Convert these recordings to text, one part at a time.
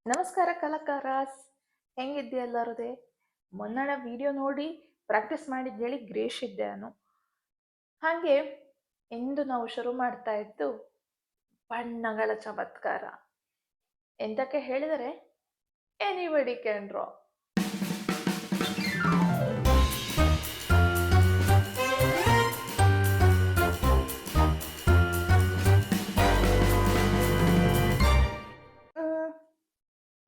ನಮಸ್ಕಾರ ಕಲಾಕಾರಸ್, ಹೆಂಗಿದ್ದೆ ಎಲ್ಲರದೇ? ಮೊನ್ನಣ ವಿಡಿಯೋ ನೋಡಿ practice ಮಾಡಿದ್ದೇಳಿ greyish ಇದ್ದೆ ನಾನು. ಹಾಗೆ ಇಂದು ನಾವು ಶುರು ಮಾಡ್ತಾ ಇದ್ದು ಬಣ್ಣಗಳ ಚಮತ್ಕಾರ. ಎಂತಕ್ಕೆ ಹೇಳಿದರೆ ಎನಿಬಡಿ ಕ್ಯಾನ್ ಡ್ರಾ.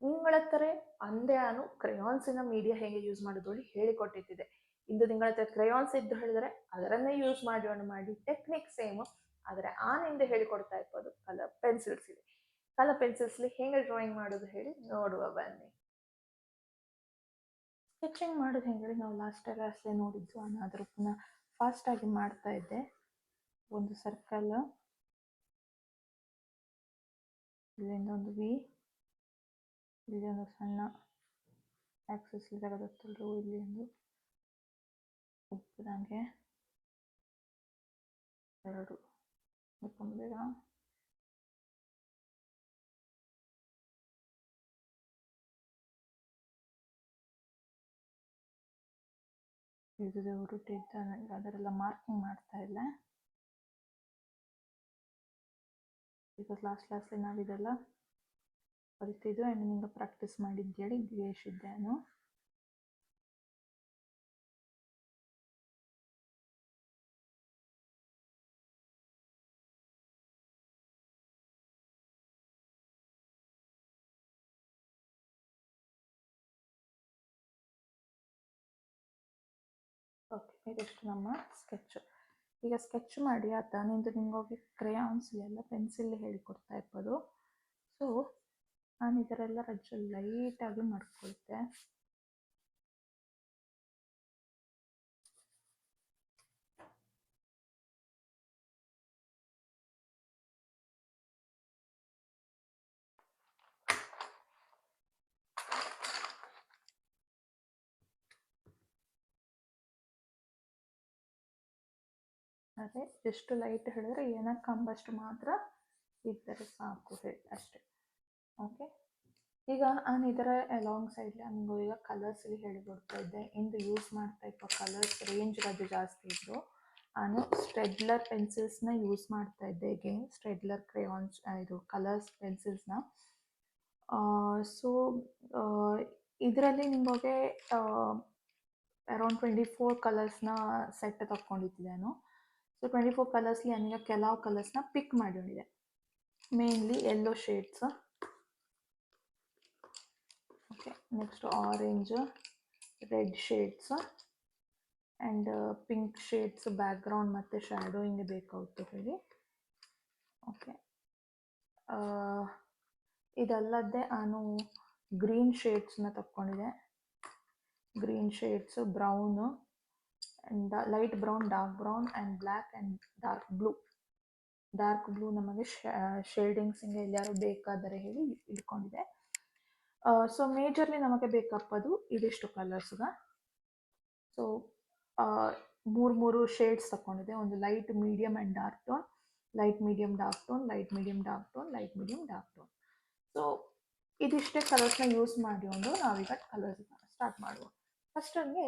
ನಿಂಗಳ ಹತ್ರ ಅಂದೇ ನಾನು ಕ್ರಯಾನ್ಸಿನ ಮೀಡಿಯಾ ಹೇಗೆ ಯೂಸ್ ಮಾಡೋದು ಹೇಳಿಕೊಟ್ಟಿದ್ದೆ. ಇಂದು ನಿಂಗಳ ಹತ್ರ ಕ್ರಯಾನ್ಸ್ ಇದ್ದು ಹೇಳಿದರೆ ಅದರನ್ನೇ ಯೂಸ್ ಮಾಡಿ ಟೆಕ್ನಿಕ್ ಸೇಮ್, ಆದರೆ ಆನಿಂದ ಹೇಳಿಕೊಡ್ತಾ ಇರ್ಬೋದು ಕಲರ್ ಪೆನ್ಸಿಲ್ಸ್ ಇದೆ. ಕಲರ್ ಪೆನ್ಸಿಲ್ಸ್ಲಿ ಹೇಗೆ ಡ್ರಾಯಿಂಗ್ ಮಾಡೋದು ಹೇಳಿ ನೋಡುವ ಬನ್ನಿ. ಸ್ಕೆಚಿಂಗ್ ಮಾಡೋದು ಹೇಳಿ ನಾವು ಲಾಸ್ಟ್ ಕ್ಲಾಸ್ಲೇ ನೋಡಿದ್ದು, ನಾನು ಅದ್ರ ಪುನಃ ಫಾಸ್ಟಾಗಿ ಮಾಡ್ತಾ ಇದ್ದೆ. ಒಂದು ಸರ್ಕಲ್, ಇಲ್ಲಿಂದ ಒಂದು ವಿ, ಇಲ್ಲಿ ಒಂದು ಸಣ್ಣ ಆಕ್ಸಿಸ್ ತೆಗೆದುತ್ತಲ್ರು, ಇಲ್ಲಿ ಒಂದು ಉಪ್ಪದಂಗೆ ಎರಡು ಬೇಗ ಇದು ಹೊರಟಿದ್ದ ಅದರೆಲ್ಲ ಮಾರ್ಕಿಂಗ್ ಮಾಡ್ತಾ ಇಲ್ಲ, ಬಿಕಾಸ್ ಲಾಸ್ಟ್ಲಿ ನಾವಿದೆಲ್ಲ ಕಲಿತಿದ್ದು ಆ್ಯಂಡ್ ನಿಂಗೆ ಪ್ರಾಕ್ಟೀಸ್ ಮಾಡಿದ್ದೇಳಿ ಗ್ರೇಷ್ ಇದ್ದೆ ನಾನು. ಓಕೆ, ಇದೆಷ್ಟು ನಮ್ಮ ಸ್ಕೆಚ್. ಈಗ ಸ್ಕೆಚ್ ಮಾಡಿ ಆತ ನಿಂದು ನಿಂಗೋಗಿ ಕ್ರೇಯಾನ್ಸ್ ಎಲ್ಲ ಪೆನ್ಸಿಲ್ ಹೇಳಿಕೊಡ್ತಾ ಇರ್ಬೋದು. ಸೊ ನಾನು ಇದರೆಲ್ಲ ರಜ್ಜು ಲೈಟಾಗಿ ಮಾಡ್ಕೊಳ್ತೆ. ಅದೇ ಎಷ್ಟು ಲೈಟ್ ಹೇಳಿದ್ರೆ ಏನಕ್ಕೆ ಕಂಬಷ್ಟು ಮಾತ್ರ ಇದ್ದರೆ ಸಾಕು ಹೇಳಿ ಅಷ್ಟೇ. ಓಕೆ, ಈಗ ನಾನು ಇದರ ಅಲಾಂಗ್ ಸೈಡ್ ನನಗೂ ಈಗ ಕಲರ್ಸ್ ಇಲ್ಲಿ ಹೇಳಿಕೊಡ್ತಾ ಇದ್ದೆ. ಇಂದು ಯೂಸ್ ಮಾಡ್ತಾ ಇಪ್ಪ ಕಲರ್ಸ್ ರೇಂಜ್ ಅದು ಜಾಸ್ತಿ ಇದ್ದು ನಾನು ಸ್ಟ್ರೆಡ್ಲರ್ ಪೆನ್ಸಿಲ್ಸ್ನ ಯೂಸ್ ಮಾಡ್ತಾ ಇದ್ದೆ. ಅಗೇನ್ ಸ್ಟ್ರೆಡ್ಲರ್ ಕ್ರೇಯಾನ್ಸ್ ಇದು ಕಲರ್ಸ್ ಪೆನ್ಸಿಲ್ಸ್ನ. ಸೊ ಇದರಲ್ಲಿ ನಿಮಗೆ ಅರೌಂಡ್ 24 ಕಲರ್ಸ್ನ ಸೆಟ್ ತಗೊಂಡಿದ್ದೆ ನಾನು. ಸೊ 24 ಕಲರ್ಸ್ಲಿ ನಾನೀಗ ಕೆಲವು ಕಲರ್ಸ್ನ ಪಿಕ್ ಮಾಡಿಕೊಂಡಿದೆ. Mainly yellow shades, okay, next orange, red shades and pink shades background ಮತ್ತು ಶ್ಯಾಡೋಯಿಂಗ್ ಬೇಕಾಗುತ್ತೆ ಹೇಳಿ. ಓಕೆ, ಇದಲ್ಲದೆ ನಾನು ಗ್ರೀನ್ ಶೇಡ್ಸ್ನ ತಗೊಂಡಿದೆ. Green shades, brown and light brown, dark brown and black and dark blue. Dark blue ನಮಗೆ ಶೇಡಿಂಗ್ಸಿಂಗ್ ಎಲ್ಲರೂ ಬೇಕಾದರೆ ಹೇಳಿ ಇಟ್ಕೊಂಡಿದೆ. ಸೊ ಮೇಜರ್ಲಿ ನಮಗೆ ಬೇಕಪ್ಪದು ಇದಿಷ್ಟು ಕಲರ್ಸ್ಗ. ಸೊ ಮೂರು ಶೇಡ್ಸ್ ತಗೊಂಡಿದೆ. ಒಂದು light, medium and dark tone, light medium dark tone, light medium dark tone, light medium dark tone. So ಇದಿಷ್ಟೇ ಕಲರ್ಸ್ನ ಯೂಸ್ ಮಾಡಿಕೊಂಡು ನಾವೀಗ ಕಲರ್ಸ್ ಸ್ಟಾರ್ಟ್ ಮಾಡುವ. ಫಸ್ಟ್ ಹಂಗೆ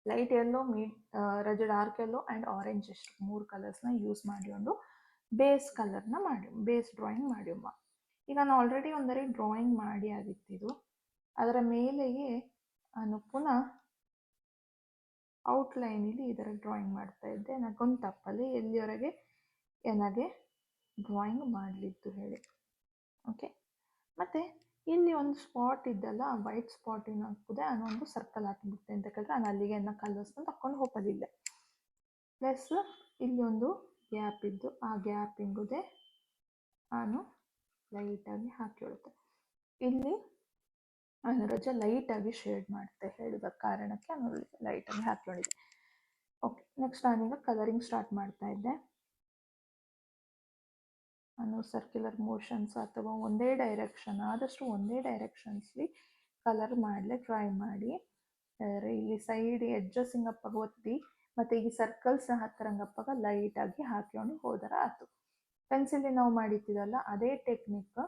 ಲೈಟ್ ಯೆಲ್ಲೋ, ರಜ ಡಾರ್ಕ್ ಯೆಲ್ಲೋ ಆ್ಯಂಡ್ ಆರೆಂಜ್, ಎಷ್ಟು 3 ಕಲರ್ಸ್ನ ಯೂಸ್ ಮಾಡಿಕೊಂಡು ಬೇಸ್ ಕಲರ್ನ ಮಾಡಿ ಬೇಸ್ ಡ್ರಾಯಿಂಗ್ ಮಾಡಿಮ್ಮ. ಈಗ ನಾನು ಆಲ್ರೆಡಿ ಒಂದರಿ ಡ್ರಾಯಿಂಗ್ ಮಾಡಿ ಆಗಿತ್ತಿದ್ದು, ಅದರ ಮೇಲೆಯೇ ನಾನು ಪುನಃ ಔಟ್ಲೈನಲ್ಲಿ ಇದರ ಡ್ರಾಯಿಂಗ್ ಮಾಡ್ತಾ ಇದ್ದೆ. ನನಗೊಂದು ತಪ್ಪಲ್ಲಿ ಎಲ್ಲಿವರೆಗೆ ನನಗೆ ಡ್ರಾಯಿಂಗ್ ಮಾಡಲಿದ್ದು ಹೇಳಿ. ಓಕೆ, ಮತ್ತು ಇಲ್ಲಿ ಒಂದು ಸ್ಪಾಟ್ ಇದ್ದಲ್ಲ, ವೈಟ್ ಸ್ಪಾಟ್ ಏನು ಹಾಕಿದೆ, ನಾನು ಒಂದು ಸರ್ಕಲ್ ಹಾಕಿಬಿಟ್ಟೆ. ಅಂತ ಕೇಳಿದ್ರೆ ನಾನು ಅಲ್ಲಿಗೆ ಕಲರ್ಸ್ನ ತಗೊಂಡು ಹೋಗೋದಿಲ್ಲ. ಪ್ಲಸ್ ಇಲ್ಲಿ ಒಂದು ಗ್ಯಾಪ್ ಇದ್ದು ಆ ಗ್ಯಾಪಿಂಗುದೇ ನಾನು ಲೈಟಾಗಿ ಹಾಕಿಬಿಡುತ್ತೆ. ಇಲ್ಲಿ ನಾನು ರಜೆ ಲೈಟಾಗಿ ಶೇಡ್ ಮಾಡ್ತೆ ಹೇಳಿದ ಕಾರಣಕ್ಕೆ ನಾನು ಲೈಟಾಗಿ ಹಾಕಿಕೊಂಡಿದ್ದೆ. ಓಕೆ, ನೆಕ್ಸ್ಟ್ ನಾನೀಗ ಕಲರಿಂಗ್ ಸ್ಟಾರ್ಟ್ ಮಾಡ್ತಾ ಇದ್ದೆ. ನಾನು ಸರ್ಕ್ಯುಲರ್ ಮೋಷನ್ಸ್ ಅಥವಾ ಒಂದೇ ಡೈರೆಕ್ಷನ್, ಆದಷ್ಟು ಒಂದೇ ಡೈರೆಕ್ಷನ್ಸ್ಲಿ ಕಲರ್ ಮಾಡಲಿಕ್ಕೆ ಟ್ರೈ ಮಾಡಿ. ಇಲ್ಲಿ ಸೈಡ್ ಎಡ್ಜಸ್ ಹಿಂಗಪ್ಪಾಗ ಒತ್ತಿ ಮತ್ತು ಈ ಸರ್ಕಲ್ಸ್ ಹತ್ತಿರಂಗಪ್ಪಾಗ ಲೈಟಾಗಿ ಹಾಕಿಕೊಂಡು ಹೋದರೆ ಆಯ್ತು. ಪೆನ್ಸಿಲ್ ನಾವು ಮಾಡಿದ್ದೀವಲ್ಲ ಅದೇ ಟೆಕ್ನಿಕ್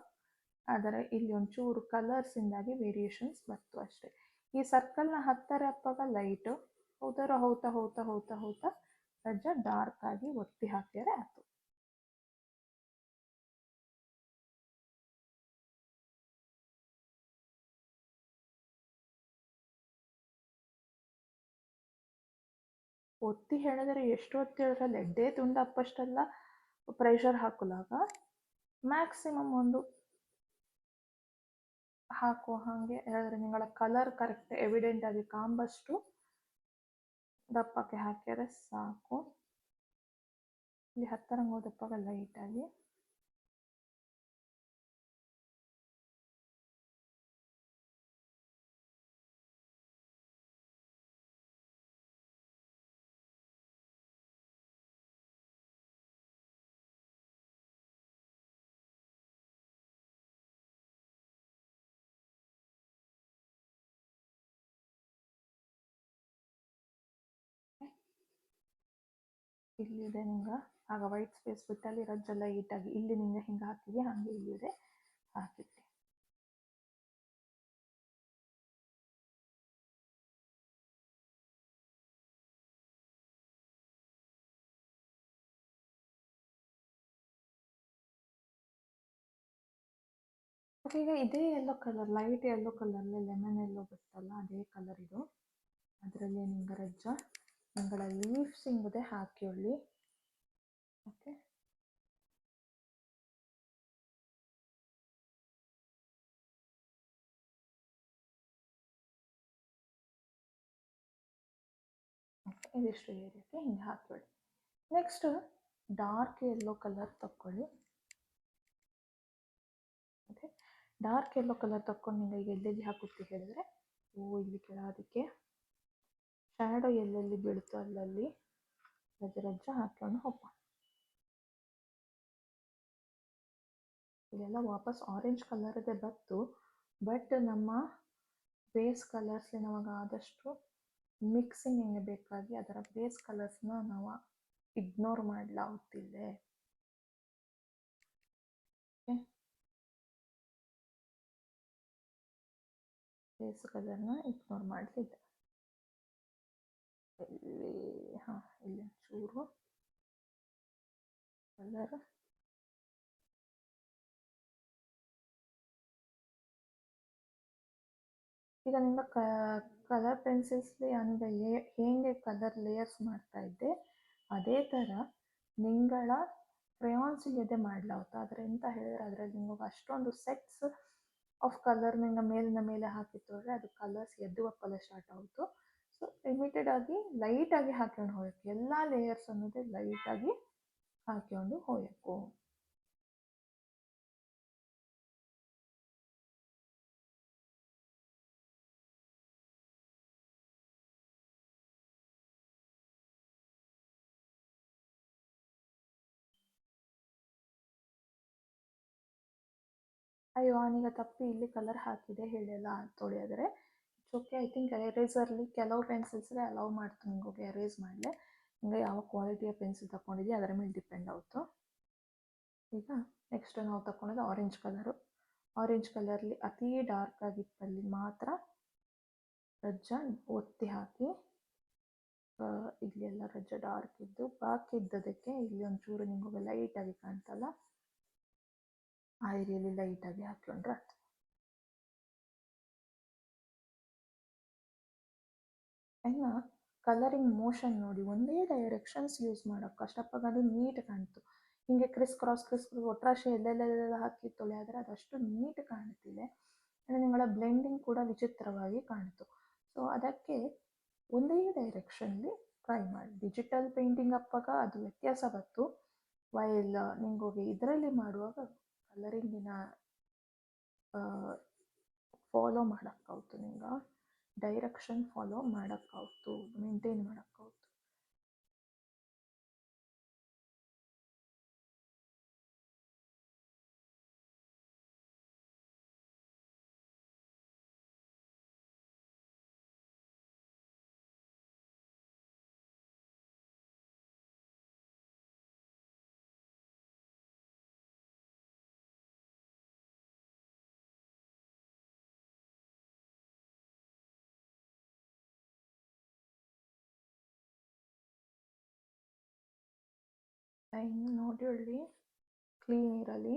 ಆದರೆ ಇಲ್ಲಿ ಒಂಚೂರು ಕಲರ್ಸಿಂದಾಗಿ ವೇರಿಯೇಷನ್ಸ್ ಬಂತು ಅಷ್ಟೇ. ಈ ಸರ್ಕಲ್ನ ಹತ್ತಾರೆ ಅಪ್ಪಾಗ ಲೈಟು ಹೋದರ ಹೋಗ್ತಾ ಹೋಗ್ತಾ ಹೋಗ್ತಾ ಹೋಗ್ತಾ ರಜ್ಜ ಡಾರ್ಕ್ ಆಗಿ ಒತ್ತಿ ಹಾಕಿದರೆ ಆಯ್ತು. ಒತ್ತಿ ಹೇಳಿದರೆ ಎಷ್ಟು ಒತ್ತಿ ಹೇಳಿದ್ರಲ್ಲಿ ಎಡ್ಡೆ ತುಂಡ ಅಪ್ಪಷ್ಟೆಲ್ಲ ಪ್ರೆಷರ್ ಹಾಕಲಾಗ ಮ್ಯಾಕ್ಸಿಮಮ್ ಒಂದು ಹಾಕುವ ಹಾಗೆ ಹೇಳಿದ್ರೆ ನಿಗಳ ಕಲರ್ ಕರೆಕ್ಟ್ ಎವಿಡೆಂಟ್ ಆಗಿ ಕಾಂಬಷ್ಟು ದಪ್ಪಕ್ಕೆ ಹಾಕಿದರೆ ಸಾಕು. ಇಲ್ಲಿ ಹತ್ತರಂಗೆ ಹೋದಪ್ಪಾಗ ಲೈಟಾಗಿ ಇಲ್ಲಿದೆ ನಿಂಗೆ ಆಗ ವೈಟ್ ಸ್ಪೇಸ್ ಬಿಟ್ಟಲ್ಲಿ ರಜ್ಜ ಲೈಟಾಗಿ ಇಲ್ಲಿ ನಿಂಗೆ ಹಿಂಗೆ ಹಾಕಿದೆ ಹಾಗೆ ಇಲ್ಲಿದೆ ಹಾಕಿದ್ದೆ. ಈಗ ಇದೇ ಯೆಲ್ಲೋ ಕಲರ್ ಲೈಟ್ ಯೆಲ್ಲೋ ಕಲರ್ಲಿ ಲೆಮನ್ ಎಲ್ಲೋ ಬಿಟ್ಟಲ್ಲ ಅದೇ ಕಲರ್ ಇದು. ಅದರಲ್ಲಿ ನಿಂಗೆ ರಜ್ಜ ನಿಂಗಳ ಲೀವ್ಸ್ ಹಿಂಗದೆ ಹಾಕಿಕೊಳ್ಳಿ. ಓಕೆ, ಇದಿಷ್ಟು ಏರಿಯಾಕ್ಕೆ ಹಿಂಗೆ ಹಾಕೊಳ್ಳಿ. ನೆಕ್ಸ್ಟ್ ಡಾರ್ಕ್ ಯೆಲ್ಲೋ ಕಲರ್ ತಕ್ಕೊಳ್ಳಿ. ಓಕೆ, ಡಾರ್ಕ್ ಯೆಲ್ಲೋ ಕಲರ್ ತಕ್ಕೊಂಡು ನಿಂಗೆ ಈಗ ಎಲ್ಲೆಲ್ಲಿ ಹಾಕುತ್ತಿ ಹೇಳಿದರೆ ಇಲ್ಲಿ ಕೆಳದಕ್ಕೆ ಶ್ಯಾಡೋ ಎಲ್ಲೆಲ್ಲಿ ಬೀಳುತ್ತೋ ಅಲ್ಲಲ್ಲಿ ರಜ್ಜ ರಜ್ಜ ಹಾಕೊಂಡು ಹೋಪ. ಇದೆಲ್ಲ ವಾಪಸ್ ಆರೆಂಜ್ ಕಲರದೇ ಬತ್ತು, ಬಟ್ ನಮ್ಮ ಬೇಸ್ ಕಲರ್ಸ್ಲಿ ನಮಗೆ ಆದಷ್ಟು ಮಿಕ್ಸಿಂಗ್ ಹೆಂಗೆ ಬೇಕಾಗಿ ಅದರ ಬೇಸ್ ಕಲರ್ಸ್ನ ನಾವು ಇಗ್ನೋರ್ ಮಾಡಲಾಗುತ್ತಿದೆ. ಬೇಸ್ ಕಲರ್ನ ಇಗ್ನೋರ್ ಮಾಡಲಿದೆ. ಇಲ್ಲಿ ಇಲ್ಲಿ ಚೂರು ಕಲರ್ ಈಗ ನಿಮ್ಮ ಕಲರ್ ಪೆನ್ಸಿಲ್ಸ್ಲಿ ಅಂದರೆ ಹೇಗೆ ಕಲರ್ ಲೇಯರ್ಸ್ ಮಾಡ್ತಾ ಇದ್ದೆ ಅದೇ ಥರ ನಿಂಗಳ ಕ್ರೇಯಾನ್ಸಿಗೆ ಎದೆ ಮಾಡಲಾಗುತ್ತಾ. ಆದರೆ ಎಂತ ಹೇಳಿದ್ರೆ ಅದರಲ್ಲಿ ನಿಮಗೆ ಅಷ್ಟೊಂದು ಸೆಟ್ಸ್ ಆಫ್ ಕಲರ್ ನಿಂಗೆ ಮೇಲಿನ ಮೇಲೆ ಹಾಕಿತ್ತು ಅದು ಕಲರ್ಸ್ ಎದ್ದು ಒಪ್ಪಲ್ಲ ಸ್ಟಾರ್ಟ್ ಆಯಿತು. ಸೊ ಲಿಮಿಟೆಡ್ ಆಗಿ ಲೈಟಾಗಿ ಹಾಕೊಂಡು ಹೋಗಬೇಕು. ಎಲ್ಲ ಲೇಯರ್ಸ್ ಅನ್ನೋದೇ ಲೈಟಾಗಿ ಹಾಕೊಂಡು ಹೋಗಬೇಕು. ಅಯ್ಯೋ ನಾನೀಗ ತಪ್ಪಿ ಇಲ್ಲಿ ಕಲರ್ ಹಾಕಿದೆ ಹೇಳಿಲ್ಲ ತೊಳೆಯೋದ್ರೆ ಓಕೆ. ಐ ಥಿಂಕ್ ಎರೇಸರ್ಲಿ ಕೆಲವು ಪೆನ್ಸಿಲ್ಸ್ಗೆ ಅಲೌ ಮಾಡ್ತು ನಿಂಗೆ ಹೋಗಿ ಎರೇಸ್ ಮಾಡಲೆ. ಹಿಂಗೆ ಯಾವ ಕ್ವಾಲಿಟಿಯ ಪೆನ್ಸಿಲ್ ತಗೊಂಡಿದ್ದೀವಿ ಅದರ ಮೇಲೆ ಡಿಪೆಂಡ್ ಆಯಿತು. ಈಗ ನೆಕ್ಸ್ಟ್ ನಾವು ತಗೊಂಡಿದ್ದು ಆರೆಂಜ್ ಕಲರು. ಆರೆಂಜ್ ಕಲರ್ಲಿ ಅತೀ ಡಾರ್ಕ್ ಆಗಿತ್ತಲ್ಲಿ ಮಾತ್ರ ರಜ್ಜ ಒತ್ತಿ ಹಾಕಿ ಇಲ್ಲೆಲ್ಲ ರಜ್ಜ ಡಾರ್ಕ್ ಇದ್ದು ಬಾಕಿ ಇದ್ದದಕ್ಕೆ ಇಲ್ಲಿ ಒಂಚೂರು ನಿಮಗೆ ಲೈಟಾಗಿ ಕಾಣ್ತಲ್ಲ ಆ ಏರಿಯಲ್ಲಿ ಲೈಟಾಗಿ ಹಾಕೊಂಡ್ರೆ ಆಯ್ತು. ಇನ್ನು ಕಲರಿಂಗ್ ಮೋಷನ್ ನೋಡಿ ಒಂದೇ ಡೈರೆಕ್ಷನ್ಸ್ ಯೂಸ್ ಮಾಡೋಕ್ಕೆ ಕಷ್ಟಪ್ಪಾಗ ಅದು ನೀಟ್ ಕಾಣ್ತು. ಹೀಗೆ ಕ್ರಿಸ್ ಕ್ರಾಸ್ ಒಟ್ರಾಶಿ ಎಲ್ಲೆಲ್ಲೆಲ್ಲ ಹಾಕಿ ತೊಳೆಯಾದರೆ ಅದಷ್ಟು ನೀಟ್ ಕಾಣ್ತಿದೆ. ನಿಗಳ ಬ್ಲೆಂಡಿಂಗ್ ಕೂಡ ವಿಚಿತ್ರವಾಗಿ ಕಾಣ್ತು. ಸೊ ಅದಕ್ಕೆ ಒಂದೇ ಡೈರೆಕ್ಷನ್ಲಿ ಟ್ರೈ ಮಾಡಿ. ಡಿಜಿಟಲ್ ಪೇಂಟಿಂಗ್ ಅಪ್ಪಾಗ ಅದು ವ್ಯತ್ಯಾಸ ಬತ್ತು. ವೈಲ್ ನಿಂಗೋಗಿ ಇದರಲ್ಲಿ ಮಾಡುವಾಗ ಕಲರಿಂಗಿನ ಫಾಲೋ ಮಾಡೋಕ್ಕಾಗ್ತು. ನಿಂಗೆ ಡೈರೆಕ್ಷನ್ ಫಾಲೋ ಮಾಡೋಕ್ಕಾಗ್ತು, ಮೇಂಟೈನ್ ಮಾಡೋಕ್ಕಾಗ್ತು. ಇನ್ನು ನೋಡಿ ಒಳ್ಳೆ ಕ್ಲೀನ್ ಇರಲಿ.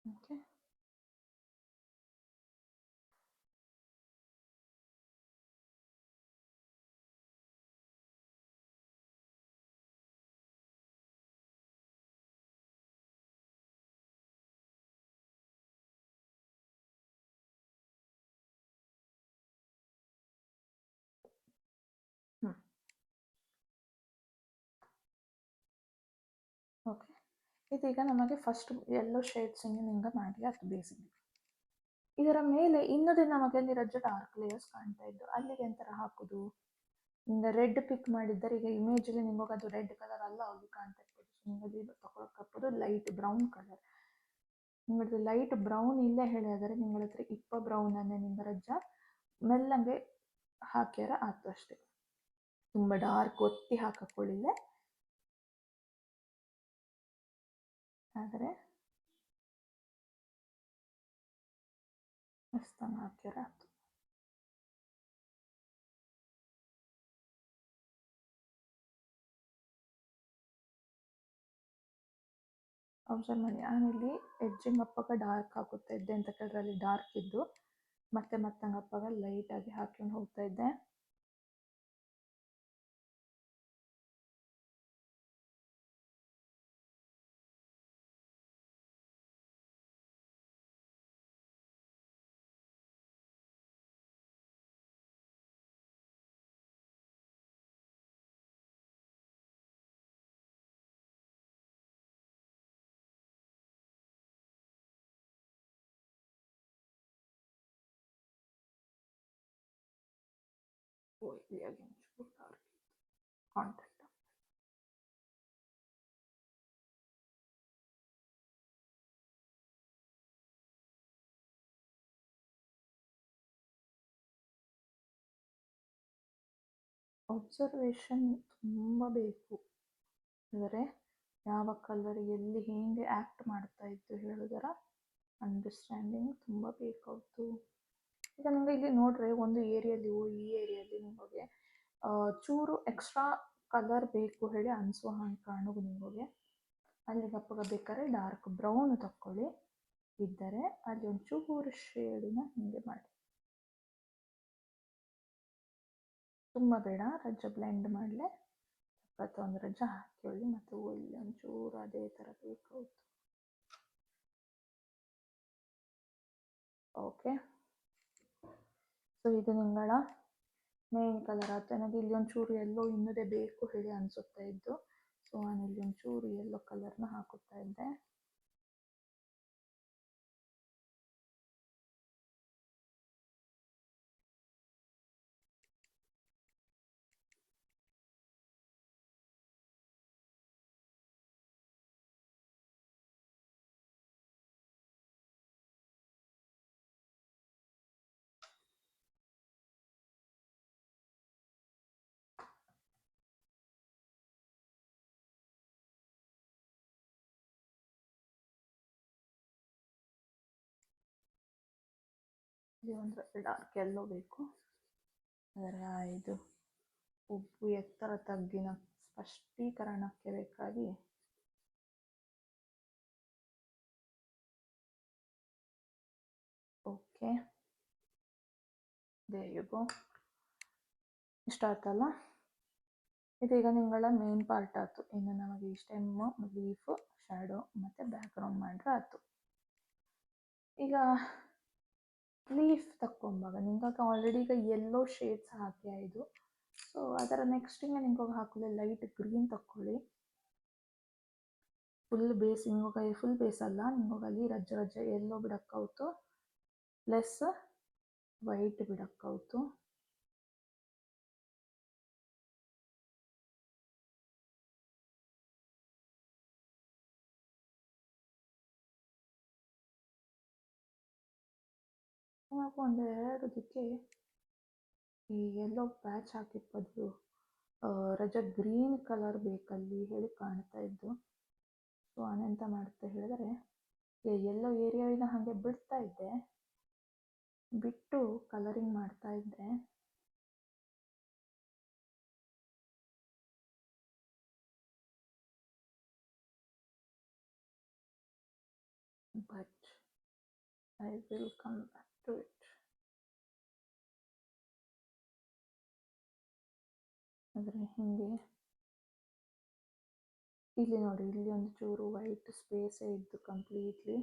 Okay, okay. ಇದೀಗ ನಮಗೆ ಫಸ್ಟ್ ಎಲ್ಲೋ ಶೇಡ್ಸಿಂಗ್ ನಿಂಗೆ ಮಾಡಿ ಅದು ಬೇಸಿಕ್. ಇದರ ಮೇಲೆ ಇನ್ನೊಂದು ನಮಗೆ ಅಲ್ಲಿ ರಜೆ ಡಾರ್ಕ್ ಲೇಯರ್ಸ್ ಕಾಣ್ತಾ ಇದ್ದು, ಅಲ್ಲಿಗೆ ಎಂತರ ಹಾಕೋದು? ನಿಂಗೆ ರೆಡ್ ಪಿಕ್ ಮಾಡಿದ್ದರೆ ಈಗ ಇಮೇಜಲ್ಲಿ ನಿಮಗೆ ಅದು ರೆಡ್ ಕಲರ್ ಅಲ್ಲ ಅಲ್ಲಿ ಕಾಣ್ತಾ ಇರ್ಬೋದು. ಸೊ ನಿಮಗೆ ತಗೊಳಕ್ಕೆ ಹಾಕೋದು ಲೈಟ್ ಬ್ರೌನ್ ಕಲರ್. ನಿಮ್ಮದು ಲೈಟ್ ಬ್ರೌನ್ ಇಲ್ಲೇ ಹೇಳಿದರೆ ನಿಗಳ ಹತ್ರ ಇಪ್ಪ ಬ್ರೌನನ್ನೇ ನಿಂಗೆ ರಜ್ಜ ಮೆಲ್ಲಂಗೆ ಹಾಕ್ಯಾರ ಆಯ್ತು ಅಷ್ಟೇ. ತುಂಬ ಡಾರ್ಕ್ ಒತ್ತಿ ಹಾಕೊಳ್ಳಿಲ್ಲ, ಆದರೆ ಮಸ್ತಂಗೆ ಹಾಕ್ಯಾರ ಆಯ್ತು. ಅಬ್ಸರ್ವ್ ಮಾಡಿ, ನಾನಿಲ್ಲಿ ಎಡ್ಜಿಂಗ್ ಅಪ್ಪಾಗ ಡಾರ್ಕ್ ಹಾಕುತ್ತಾ ಇದ್ದೆ ಅಂತ ಕೇಳಿದ್ರೆ ಅಲ್ಲಿ ಡಾರ್ಕ್ ಇದ್ದು ಮತ್ತೆ ಮತ್ತಂಗೆ ಅಪ್ಪಾಗ ಲೈಟಾಗಿ ಹಾಕ್ಕೊಂಡು ಹೋಗ್ತಾ ಇದ್ದೆ. ಇಲ್ಲಿ ಒಂಚೂರು ಡಾರ್ಕ್ ಕಾಂಟ್ಯಾಕ್ಟ್. ಅಬ್ಸರ್ವೇಷನ್ ತುಂಬ ಬೇಕು. ಅಂದರೆ ಯಾವ ಕಲರ್ ಎಲ್ಲಿ ಹೇಗೆ ಆ್ಯಕ್ಟ್ ಮಾಡ್ತಾ ಇತ್ತು ಹೇಳೋದರ ಅಂಡರ್ಸ್ಟ್ಯಾಂಡಿಂಗ್ ತುಂಬ ಬೇಕಾಗ್ತು. ಈಗ ನಿಮಗೆ ಇಲ್ಲಿ ನೋಡ್ರೆ ಒಂದು ಏರಿಯಲ್ಲಿ ಈ ಏರಿಯಲ್ಲಿ ನಿಮಗೆ ಚೂರು ಎಕ್ಸ್ಟ್ರಾ ಕಲರ್ ಬೇಕು ಹೇಳಿ ಅನಿಸುವ ಹಂಗೆ ಕಾಣೋದು ನಿಮಗೆ. ಅಲ್ಲಿಗೆ ಅಪ್ಪಗ ಬೇಕಾದ್ರೆ ಡಾರ್ಕ್ ಬ್ರೌನ್ ತಕ್ಕೊಳ್ಳಿ, ಇದ್ದರೆ ಅಲ್ಲಿ ಒಂಚೂರು ಶೇಡಿನ ಹಿಂಗೆ ಮಾಡಿ. ತುಂಬ ಬೇಡ, ರಜ್ಜ ಬ್ಲೆಂಡ್ ಮಾಡಲೆ ಅಥವಾ ಒಂದು ರಜ್ಜ ಹಾಕೊಳ್ಳಿ ಮತ್ತು ಇಲ್ಲಿ ಒಂಚೂರು ಅದೇ ಥರ ಬೇಕಾಗುತ್ತೆ. ಓಕೆ, ಸೊ ಇದು ನಿಂಗಳ ಮೇನ್ ಕಲರ್ ಆಯ್ತು. ನನಗೆ ಇಲ್ಲಿ ಒಂಚೂರು ಎಲ್ಲೋ ಇನ್ನದೇ ಬೇಕು ಹೇಳಿ ಅನಿಸುತ್ತಾ ಇದ್ದು, ಸೊ ನಾನಿಲ್ಲಿ ಒಂಚೂರು ಎಲ್ಲೋ ಕಲರ್ನ ಹಾಕುತ್ತಾ ಇದ್ದೆ. ಇದು ಒಂದು ಡಾರ್ಕ್ ಎಲ್ಲೋ ಬೇಕು, ಅದರ ಇದು ಉಬ್ಬು ಎತ್ತರ ತಗ್ಗಿನ ಸ್ಪಷ್ಟೀಕರಣಕ್ಕೆ ಬೇಕಾಗಿ ಓಕೆ ದೇರ್ ಯು ಗೋ. ಇಷ್ಟ ಆಯ್ತಲ್ಲ? ಇದೀಗ ನಿಂಗಳ ಮೇನ್ ಪಾರ್ಟ್ ಆಯ್ತು. ಇನ್ನು ನಮಗೆ ಈ ಸ್ಟೆಮ್ಮು, ಲೀಫು, ಶ್ಯಾಡೋ ಮತ್ತು ಬ್ಯಾಕ್ಗ್ರೌಂಡ್ ಮಾಡ್ರೆ ಆಯ್ತು. ಈಗ ಲೀಫ್ ತಕ್ಕೊಂಬಾಗ ನಿಂಗಾಗ ಆಲ್ರೆಡಿ ಈಗ ಎಲ್ಲೋ ಶೇಡ್ಸ್ ಹಾಕಿ ಆಯಿತು. ಸೊ ಅದರ ನೆಕ್ಸ್ಟಿಗೆ ನಿಂಗೆ ಹಾಕೊಳ್ಳಿ ಲೈಟ್ ಗ್ರೀನ್ ತಕ್ಕೊಳ್ಳಿ. ಫುಲ್ ಬೇಸ್ ನಿಮಗೆ ಫುಲ್ ಬೇಸ್ ಅಲ್ಲ, ನಿಮಗೆ ಅಲ್ಲಿ ರಜ್ಜ ರಜ್ಜ ಎಲ್ಲೋ ಬಿಡಕ್ಕಾಯ್ತು ಪ್ಲಸ್ ವೈಟ್ ಬಿಡಕ್ಕಾಯ್ತು. ನಾವು ಒಂದೆರಡು ದಿಕ್ಕೆ ಈ ಎಲ್ಲೋ ಪ್ಯಾಚ್ ಹಾಕಿದ ಬದಲು ರಜ ಗ್ರೀನ್ ಕಲರ್ ಬೇಕಲ್ಲಿ ಹೇಳಿ ಕಾಣ್ತಾ ಇದ್ದು. ಸೊ ನಾನೆಂತ ಮಾಡ್ತಾ ಹೇಳಿದರೆ ಎಲ್ಲೋ ಏರಿಯಾವಿನ ಹಾಗೆ ಬಿಡ್ತಾ ಇದ್ದೆ, ಬಿಟ್ಟು ಕಲರಿಂಗ್ ಮಾಡ್ತಾ ಇದ್ದೆ. But I will come back to it. ಆದರೆ ಹೀಗೆ ಇಲ್ಲಿ ನೋಡಿ, ಇಲ್ಲಿ ಒಂದು ಚೂರು ವೈಟ್ ಸ್ಪೇಸೇ ಇದ್ದು ಕಂಪ್ಲೀಟ್ಲಿ.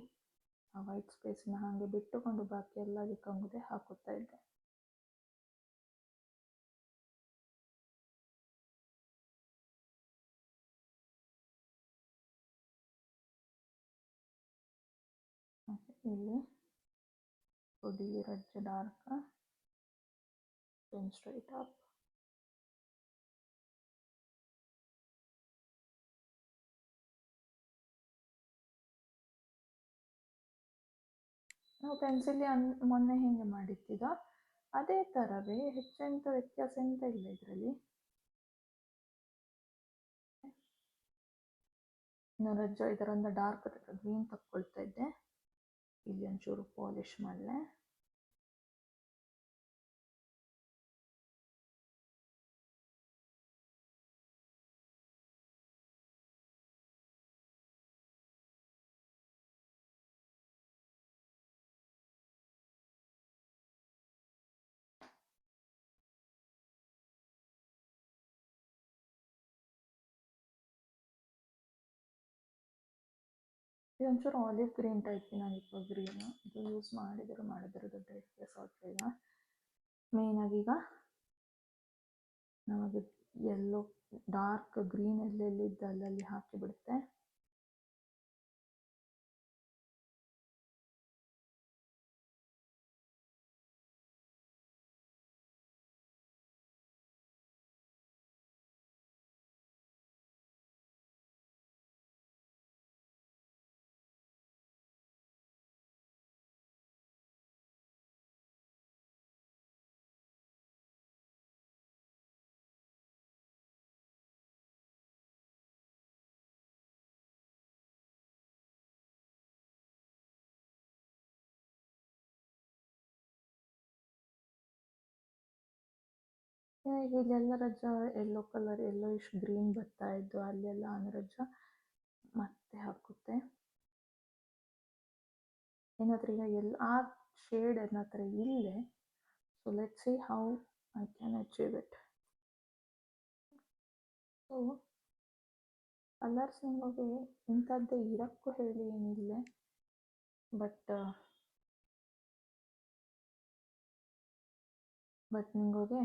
ಆ ವೈಟ್ ಸ್ಪೇಸ್ನ ಹಾಗೆ ಬಿಟ್ಟುಕೊಂಡು ಬಾಕಿ ಎಲ್ಲದಕ್ಕೆ ಮುದೆ ಹಾಕುತ್ತಾ ಇದ್ದೆ. ಇಲ್ಲಿ ಕೊಡಿ ರಜ್ಜ ಡಾರ್ಕ್ ದೆನ್ ಸ್ಟ್ರೈಟ್ ಅಪ್. ನಾವು ಪೆನ್ಸಿಲ್ ಮೊನ್ನೆ ಹಿಂಗೆ ಮಾಡಿದ್ದ ಅದೇ ಥರವೇ, ಹೆಚ್ಚೆಂತ ವ್ಯತ್ಯಾಸ ಎಂತ ಇಲ್ಲ ಇದರಲ್ಲಿ. ನಾನು ಇದರಿಂದ ಡಾರ್ಕ್ ಗ್ರೀನ್ ತಕ್ಕೊಳ್ತಾ ಇದ್ದೆ. ಇಲ್ಲಿ ಒಂಚೂರು ಪಾಲಿಶ್ ಮಾಡಲೆ. ಇದೊಂಚೂರು ಆಲಿವ್ ಗ್ರೀನ್ ಟೈಪಿನಾಗಿತ್ತು ಗ್ರೀನು. ಇದು ಯೂಸ್ ಮಾಡಿದ್ರೆ ದೊಡ್ಡ ವ್ಯತ್ಯಾಸ ಆಗ್ತಿಲ್ಲ. ಮೇಯ್ನಾಗಿ ಈಗ ನಮಗೆ ಎಲ್ಲೋ ಡಾರ್ಕ್ ಗ್ರೀನ್ ಎಲ್ಲೆಲ್ಲಿದ್ದು ಅಲ್ಲಲ್ಲಿ ಹಾಕಿಬಿಡುತ್ತೆ. ಈಗ ಇಲ್ಲೆಲ್ಲ ರಜ ಎಲ್ಲೋ ಕಲರ್ ಎಲ್ಲೋ ಇಷ್ಟು ಗ್ರೀನ್ ಬರ್ತಾ ಇದ್ದು ಅಲ್ಲೆಲ್ಲ ರಜ ಮತ್ತೆ ಹಾಕುತ್ತೆ. ಏನಾದರೂ ಈಗ ಆ ಶೇಡ್ ನನ್ನ ಹತ್ರ ಇಲ್ಲೇ. So let's see how I can achieve it. So colours ನಿಮಗೆ ಇಂಥದ್ದೇ ಇರೋಕ್ಕೂ ಹೇಳಿ ಏನಿಲ್ಲ, ಬಟ್ ನಿಮಗೆ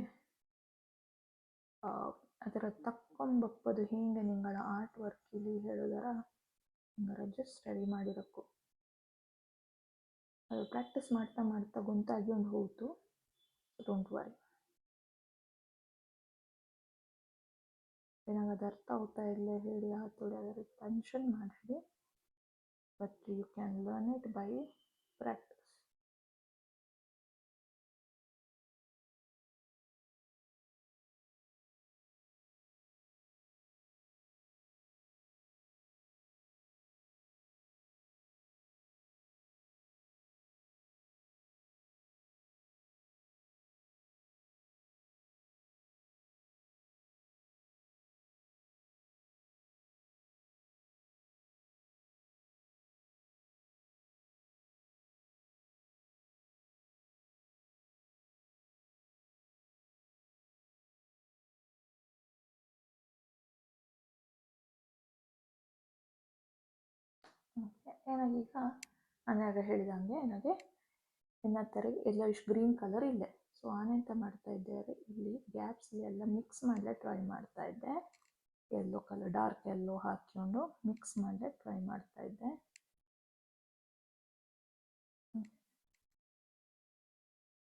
ಅದರ ತಕ್ಕೊಂಬಪ್ಪದು ಹಿಂಗೆ ನಿಂಗಳ ಆರ್ಟ್ ವರ್ಕ್ ಇಲ್ಲಿ ಹೇಳೋದರ ನಿಂಗೆ ಜಸ್ಟ್ ರೆಡಿ ಮಾಡಿರಕ್ಕು. ಅದು ಪ್ರಾಕ್ಟೀಸ್ ಮಾಡ್ತಾ ಮಾಡ್ತಾ ಗೊಂತಾಗಿ ಒಂದು ಹೋಯ್ತು. Don't worry. ಏನಾಗ ಅದು ಅರ್ಥ ಆಗ್ತಾ ಇಲ್ಲ ಹೇಳಿ ಆತೋಡಿ ಅದರ ಟೆನ್ಷನ್ ಮಾಡಬೇಡಿ. But you can learn it by practice. ಏನಾಗಿ ಈಗ ಅನಾಗ ಹೇಳಿದಂಗೆ ನನಗೆ ಥರ ಎಲ್ಲ ಇಷ್ಟು ಗ್ರೀನ್ ಕಲರ್ ಇಲ್ಲೇ. ಸೊ ನಾನೆಂತ ಮಾಡ್ತಾ ಇದ್ದಾರೆ, ಇಲ್ಲಿ ಗ್ಯಾಪ್ಸಲ್ಲಿ ಎಲ್ಲ ಮಿಕ್ಸ್ ಮಾಡಲೇ ಟ್ರೈ ಮಾಡ್ತಾ ಇದ್ದೆ. ಎಲ್ಲೋ ಕಲರ್ ಡಾರ್ಕ್ ಎಲ್ಲೋ ಹಾಕಿಕೊಂಡು ಮಿಕ್ಸ್ ಮಾಡಲೇ ಟ್ರೈ ಮಾಡ್ತಾ ಇದ್ದೆ.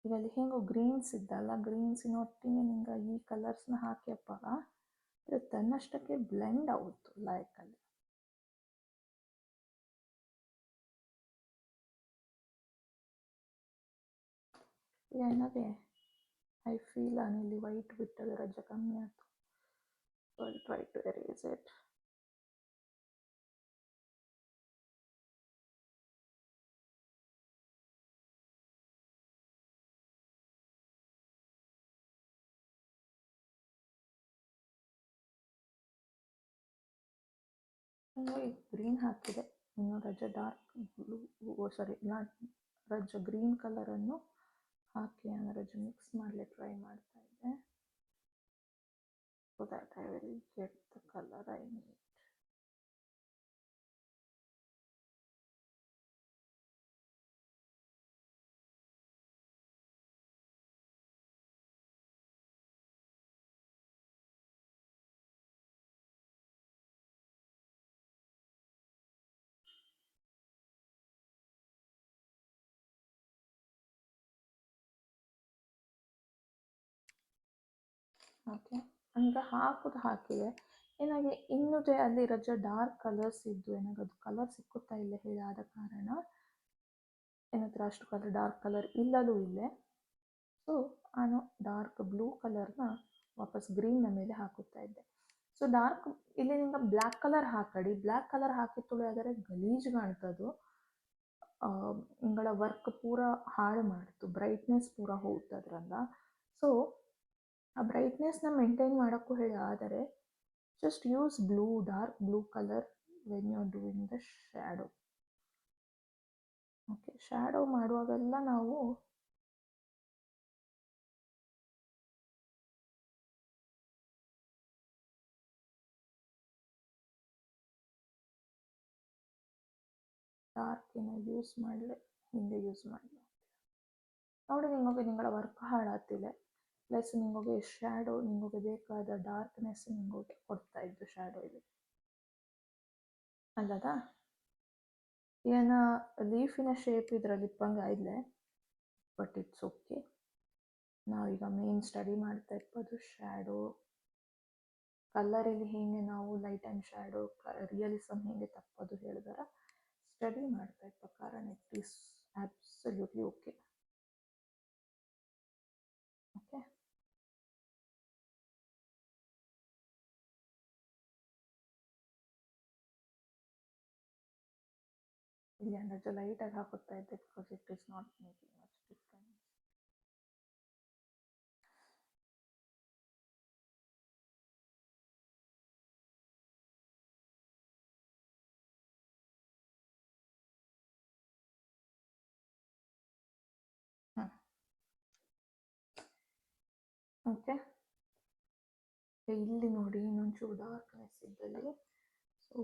ಇವಲ್ಲಿ ಹೆಂಗೋ ಗ್ರೀನ್ಸ್ ಇದ್ದಲ್ಲ, ಗ್ರೀನ್ಸಿನ ಒಟ್ಟಿಗೆ ನಿಂಗೆ ಈ ಕಲರ್ಸ್ನ ಹಾಕ್ಯಪ್ಪ ಇದು ತನ್ನಷ್ಟಕ್ಕೆ ಬ್ಲೆಂಡ್ ಆಗುತ್ತೆ ಲೈಕಲ್ಲಿ. ಏನಾಗೆ ಐ ಫೀಲ್ ಇಲ್ಲಿ ವೈಟ್ ಬಿಟ್ಟದ ರಜೆ ಕಮ್ಮಿ ಆಯಿತು. So I try to erase it. Green ಹಾಕಿದೆ. ಇನ್ನು ರಜ ಡಾರ್ಕ್ ಬ್ಲೂ ಸಾರಿ ನಾಟ್ ರಜ ಗ್ರೀನ್ ಕಲರನ್ನು ಹಾಕಿ ನಾನು ರಜ ಮಿಕ್ಸ್ ಮಾಡಲಿ ಟ್ರೈ ಮಾಡ್ತಾ ಇದ್ದೆ. So that I will get the colour I need. Okay, ಈಗ ಹಾಕಿದೆ. ಏನಾಗಿ ಇನ್ನೂ ಅಲ್ಲಿ ರಜ ಡಾರ್ಕ್ ಕಲರ್ಸ್ ಇದ್ದು ಏನಾಗ ಅದು ಕಲರ್ ಸಿಕ್ಕುತ್ತಾ ಇಲ್ಲ ಹೇಳಿ, ಆದ ಕಾರಣ ಏನತ್ರ ಅಷ್ಟು ಕಲರ್ ಡಾರ್ಕ್ ಕಲರ್ ಇಲ್ಲದೂ ಇಲ್ಲೇ. ಸೊ ನಾನು ಡಾರ್ಕ್ ಬ್ಲೂ ಕಲರ್ನ ವಾಪಸ್ ಗ್ರೀನ್ನ ಮೇಲೆ ಹಾಕುತ್ತಾ ಇದ್ದೆ. ಸೊ ಡಾರ್ಕ್ ಇಲ್ಲಿ ನಿಂಗೆ ಬ್ಲ್ಯಾಕ್ ಕಲರ್ ಹಾಕಡಿ, ಬ್ಲ್ಯಾಕ್ ಕಲರ್ ಹಾಕಿ ತುಳಿಯಾದರೆ ಗಲೀಜು ಕಾಣ್ತದು. ನಿಂಗಳ ವರ್ಕ್ ಪೂರ ಹಾಳು ಮಾಡ್ತು, ಬ್ರೈಟ್ನೆಸ್ ಪೂರ ಹೋಗ್ತು ಅದರಿಂದ. ಸೊ ಆ ಬ್ರೈಟ್ನೆಸ್ನ ಮೇಂಟೈನ್ ಮಾಡೋಕ್ಕೂ ಹೇಳಿ ಆದರೆ just use blue, dark blue colour when you are doing the shadow. Okay, shadow ಮಾಡುವಾಗೆಲ್ಲ ನಾವು ಡಾರ್ಕಿನ ಯೂಸ್ ಮಾಡಲಿ, ಹಿಂದೆ ಯೂಸ್ ಮಾಡಲಿ ನೋಡಿ. ನಿಂಗಳ ವರ್ಕ್ ಹಾಳಾಗ್ತಿಲ್ಲ, ಪ್ಲಸ್ ನಿಂಗೆ ಶ್ಯಾಡೋ ನಿಂಗೆ ಬೇಕಾದ ಡಾರ್ಕ್ನೆಸ್ ನಿಂಗೆ ಕೊಡ್ತಾ ಇದ್ದು ಶ್ಯಾಡೋ ಇಲ್ಲಿ ಅಲ್ಲದಾ. ಏನ ಲೀಫಿನ ಶೇಪ್ ಇದರಲ್ಲಿ ಇಪ್ಪಂಗೆ ಆಯ್ಲೆ, ಬಟ್ ಇಟ್ಸ್ ಓಕೆ. ನಾವೀಗ ಮೇನ್ ಸ್ಟಡಿ ಮಾಡ್ತಾ ಇರ್ಬೋದು ಶ್ಯಾಡೋ ಕಲರಲ್ಲಿ ಹೇಗೆ ನಾವು ಲೈಟ್ ಆ್ಯಂಡ್ ಶ್ಯಾಡೋ ರಿಯಲಿಸಮ್ ಹೇಗೆ ತಪ್ಪೋದು ಹೇಳಿದಾರ ಸ್ಟಡಿ ಮಾಡ್ತಾ ಇದ್ದ ಕಾರಣ it is absolutely okay. Okay, ಇಲ್ಲಿ ಅಂದರೆ ಲೈಟಾಗಿ ಹಾಕುತ್ತಾ ಇದ್ದೆ because it is not making much difference. Okay, ಇಲ್ಲಿ ನೋಡಿ ಇನ್ನೊಂಚೂರು ಡಾರ್ಕ್ನೆಸ್ ಇದ್ದಲ್ಲಿ. ಸೊ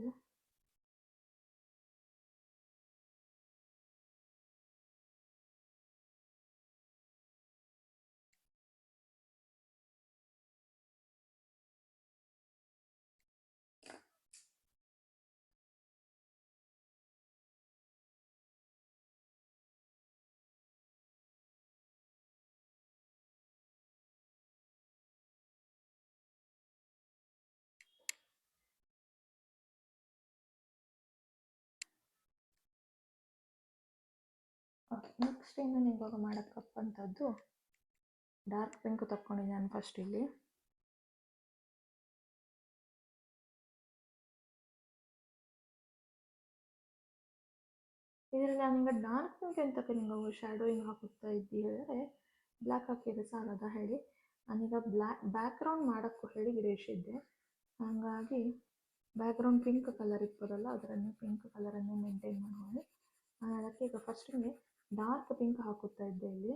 ನೆಕ್ಸ್ಟ್ ಇನ್ನು ಇವಾಗ ಮಾಡೋಕ್ಕಪ್ಪಂಥದ್ದು ಡಾರ್ಕ್ ಪಿಂಕ್ ತಗೊಂಡಿದ್ದೆ ನಾನು ಫಸ್ಟ್ ಇಲ್ಲಿ. ಇದರಲ್ಲಿ ನಾನೀಗ ಡಾರ್ಕ್ ಪಿಂಕ್ ಎಂತಕ್ಕೆ ನಿಂಗೆ ಶ್ಯಾಡೋಯಿಂಗ್ ಹಾಕುತ್ತಾ ಇದ್ದಿ ಹೇಳಿದ್ರೆ ಬ್ಲ್ಯಾಕ್ ಹಾಕಿದ್ರೆ ಸಾಲದ ಹೇಳಿ ನಾನೀಗ ಬ್ಯಾಕ್ಗ್ರೌಂಡ್ ಮಾಡೋಕ್ಕೂ ಹೇಳಿ ಗಿಡೇಶಿದ್ದೆ. ಹಾಗಾಗಿ ಬ್ಯಾಕ್ಗ್ರೌಂಡ್ ಪಿಂಕ್ ಕಲರ್ ಇರ್ತದಲ್ಲ ಅದರನ್ನು ಪಿಂಕ್ ಕಲರನ್ನೇ ಮೇಂಟೈನ್ ಮಾಡೋದು. ನಾನು ಅದಕ್ಕೆ ಈಗ ಫಸ್ಟಿಗೆ ಡಾರ್ಕ್ ಪಿಂಕ್ ಹಾಕುತ್ತಾ ಇದ್ದೆ ಇಲ್ಲಿ.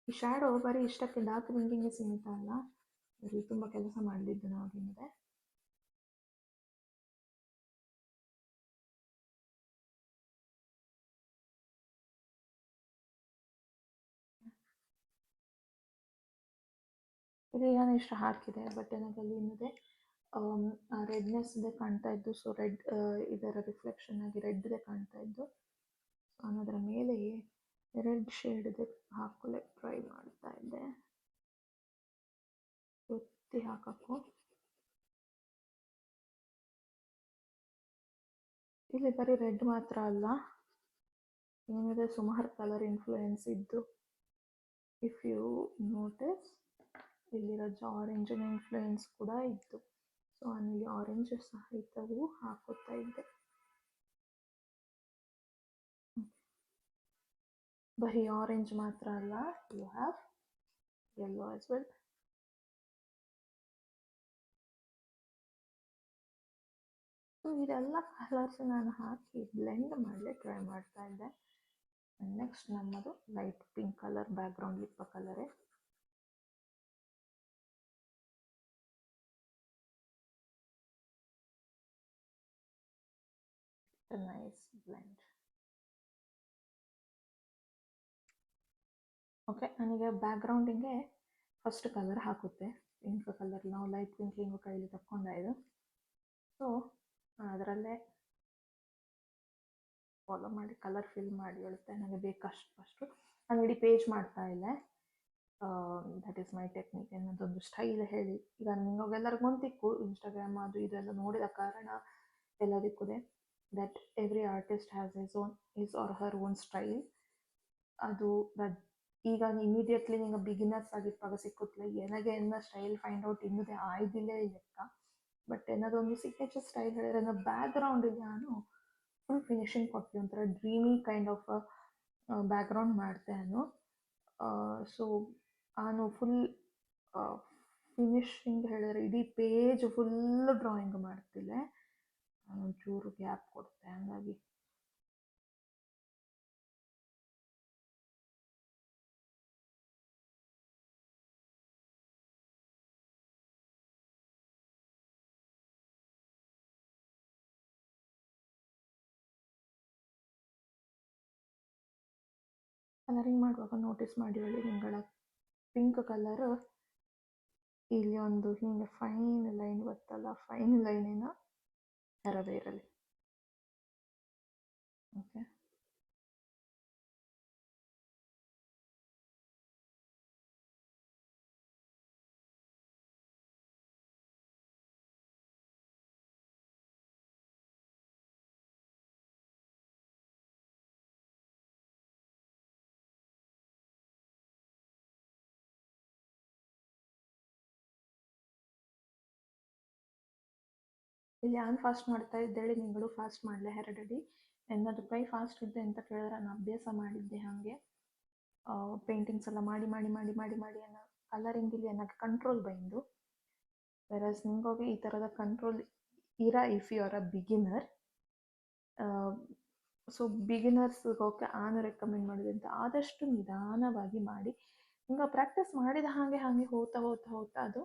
ಈ ಶ್ಯಾಡೋ ಬರೀ ಇಷ್ಟಕ್ಕೆ ಡಾರ್ಕ್ ಪಿಂಕಿಗೆ ಸೀಮಿತ ಅಲ್ಲ, ಇಲ್ಲಿ ತುಂಬ ಕೆಲಸ ಮಾಡಲಿದ್ದು ನಾವು ಹಿಂದೆ. ಇದು ನಾನು ಇಷ್ಟು ಹಾಕಿದೆ, ಬಟ್ ನನಗಲ್ಲಿ ಏನಿದೆ ರೆಡ್ನೆಸ್ದೇ ಕಾಣ್ತಾ ಇದ್ದು. ಸೊ ರೆಡ್ ಇದರ ರಿಫ್ಲೆಕ್ಷನ್ ಆಗಿ ರೆಡ್ದೇ ಕಾಣ್ತಾ ಇದ್ದು. ಸೊ ನಾನು ಅದರ ಮೇಲೆಯೇ ರೆಡ್ ಶೇಡ್ದೆ ಹಾಕೊಳ್ಳಕ್ಕೆ ಟ್ರೈ ಮಾಡ್ತಾ ಇದ್ದೆ, ಒತ್ತಿ ಹಾಕಕ್ಕೂ. ಇಲ್ಲಿ ಬರೀ ರೆಡ್ ಮಾತ್ರ ಅಲ್ಲ, ಏನಿದೆ ಸುಮಾರು ಕಲರ್ ಇನ್ಫ್ಲೂಯೆನ್ಸ್ ಇದ್ದು. ಇಫ್ ಯು ನೋಟಿಸ್ ಇಲ್ಲಿ ರಜ ಆರೆಂಜಿನ ಇನ್ಫ್ಲೂಯೆನ್ಸ್ ಕೂಡ ಇತ್ತು. ಸೊ ನಾನು ಇಲ್ಲಿ ಆರೆಂಜ್ ಸಹಿತವೂ ಹಾಕುತ್ತಾ ಇದ್ದೆ. ಬರೀ ಆರೆಂಜ್ ಮಾತ್ರ ಅಲ್ಲ, you have yellow as well. So ಇದೆಲ್ಲ ಕಲರ್ಸ್ ನಾನು ಹಾಕಿ ಬ್ಲೆಂಡ್ ಮಾಡಲಿ ಟ್ರೈ ಮಾಡ್ತಾ ಇದ್ದೆ. ನೆಕ್ಸ್ಟ್ ನಮ್ಮದು ಲೈಟ್ ಪಿಂಕ್ ಕಲರ್ ಬ್ಯಾಕ್ಗ್ರೌಂಡ್ ಲಿಪ್ಪ ಕಲರೇ. Nice blend. ಓಕೆ, ನನಗೆ ಬ್ಯಾಕ್ಗ್ರೌಂಡಿಗೆ ಫಸ್ಟ್ ಕಲರ್ ಹಾಕುತ್ತೆ. ಪಿಂಕ್ ಕಲರ್ ನಾವು ಲೈಟ್ ಪಿಂಕ್ ಹಿಂಗು ಕೈಲಿ ತಕ್ಕೊಂಡಾಯ್ದು. ಸೊ ಅದರಲ್ಲೇ ಫಾಲೋ ಮಾಡಿ ಕಲರ್ ಫಿಲ್ ಮಾಡಿ ಹೇಳುತ್ತೆ ನನಗೆ ಬೇಕಷ್ಟು ಫಸ್ಟು. ನಾನು ಇಡೀ ಪೇಜ್ ಮಾಡ್ತಾ ಇದ್ದೆ. ದಟ್ ಈಸ್ ಮೈ ಟೆಕ್ನಿಕ್ ಅನ್ನೋದೊಂದು ಸ್ಟೈಲ್ ಹೇಳಿ. ಈಗ ನಿಮಗೆಲ್ಲರಿಗೂ ಗೊತ್ತಿಕ್ಕು ಇನ್ಸ್ಟಾಗ್ರಾಮ್ ಅದು ಇದೆಲ್ಲ ನೋಡಿದ ಕಾರಣ ಎಲ್ಲದಕ್ಕೂ that every artist has his or her own style. ಅದು ಈಗ ಇಮಿಡಿಯೇಟ್ಲಿ ನಿಂಗೆ ಬಿಗಿನರ್ಸ್ ಆಗಿರುವಾಗ ಸಿಕ್ಕುತ್ತಲ್ಲ ಏನಾಗೆ ಎನ್ನ ಸ್ಟೈಲ್ ಫೈಂಡ್ ಔಟ್ ಇನ್ನದೇ ಆಯ್ದಿಲ್ಲೇ ಲೆಕ್ಕ. ಬಟ್ ಏನದೊಂದು ಸಿಗ್ನೇಚರ್ ಸ್ಟೈಲ್ ಹೇಳಿದ್ರೆ ನನ್ನ ಬ್ಯಾಕ್ಗ್ರೌಂಡಿಗೆ ನಾನು ಫುಲ್ ಫಿನಿಶಿಂಗ್ ಕೊಟ್ಟು ಒಂಥರ ಡ್ರೀಮಿ ಕೈಂಡ್ ಆಫ್ ಬ್ಯಾಕ್ಗ್ರೌಂಡ್ ಮಾಡ್ತೆ ನಾನು. ಸೊ ನಾನು ಫುಲ್ ಫಿನಿಶಿಂಗ್ ಹೇಳಿದ್ರೆ ಇಡೀ ಪೇಜ್ ಫುಲ್ ಡ್ರಾಯಿಂಗ್ ಮಾಡ್ತಿಲ್ಲ, ಒಂಚೂರು ಗ್ಯಾಪ್ ಕೊಡ್ತೆ. ಹಂಗಾಗಿ ಕಲರಿಂಗ್ ಮಾಡುವಾಗ ನೋಟಿಸ್ ಮಾಡಿ ಹೇಳಿ ನಿಂಗಳ ಪಿಂಕ್ ಕಲರ್ ಇಲ್ಲಿ ಒಂದು ಹಿಂಗೆ ಫೈನ್ ಲೈನ್ ಗೊತ್ತಲ್ಲ, ಫೈನ್ ಲೈನಿನ ಥರವೇ ಇರಲಿ. ಓಕೆ, ಇಲ್ಲಿ ನಾನು ಫಾಸ್ಟ್ ಮಾಡ್ತಾ ಇದ್ದೇಳಿ, ನಿಗಳು ಫಾಸ್ಟ್ ಮಾಡಲೆ ಹೆರಡಡಿ. ಎನ್ನದು ಕೈ ಫಾಸ್ಟ್ ಇದ್ದೆ ಅಂತ ಕೇಳಿದ್ರೆ ನಾನು ಅಭ್ಯಾಸ ಮಾಡಿದ್ದೆ ಹಾಗೆ ಪೇಂಟಿಂಗ್ಸ್ ಎಲ್ಲ ಮಾಡಿ ಮಾಡಿ ಮಾಡಿ ಮಾಡಿ ಮಾಡಿ ಅನ್ನೋ ಕಲರಿಂಗ್ ಇಲ್ಲಿ ನನಗೆ ಕಂಟ್ರೋಲ್ ಬೈಂದು. ವೆರಸ್ ನಿಂಗೋಗಿ ಈ ಥರದ ಕಂಟ್ರೋಲ್ ಇರ if you are a beginner. So ಬಿಗಿನರ್ಸ್ಗೋಕೆ ನಾನು ರೆಕಮೆಂಡ್ ಮಾಡಿದೆ ಅಂತ ಆದಷ್ಟು ನಿಧಾನವಾಗಿ ಮಾಡಿ. ಹಿಂಗೆ ಪ್ರಾಕ್ಟೀಸ್ ಮಾಡಿದ ಹಾಗೆ ಹಾಗೆ ಹೋಗ್ತಾ ಹೋಗ್ತಾ ಹೋಗ್ತಾ ಅದು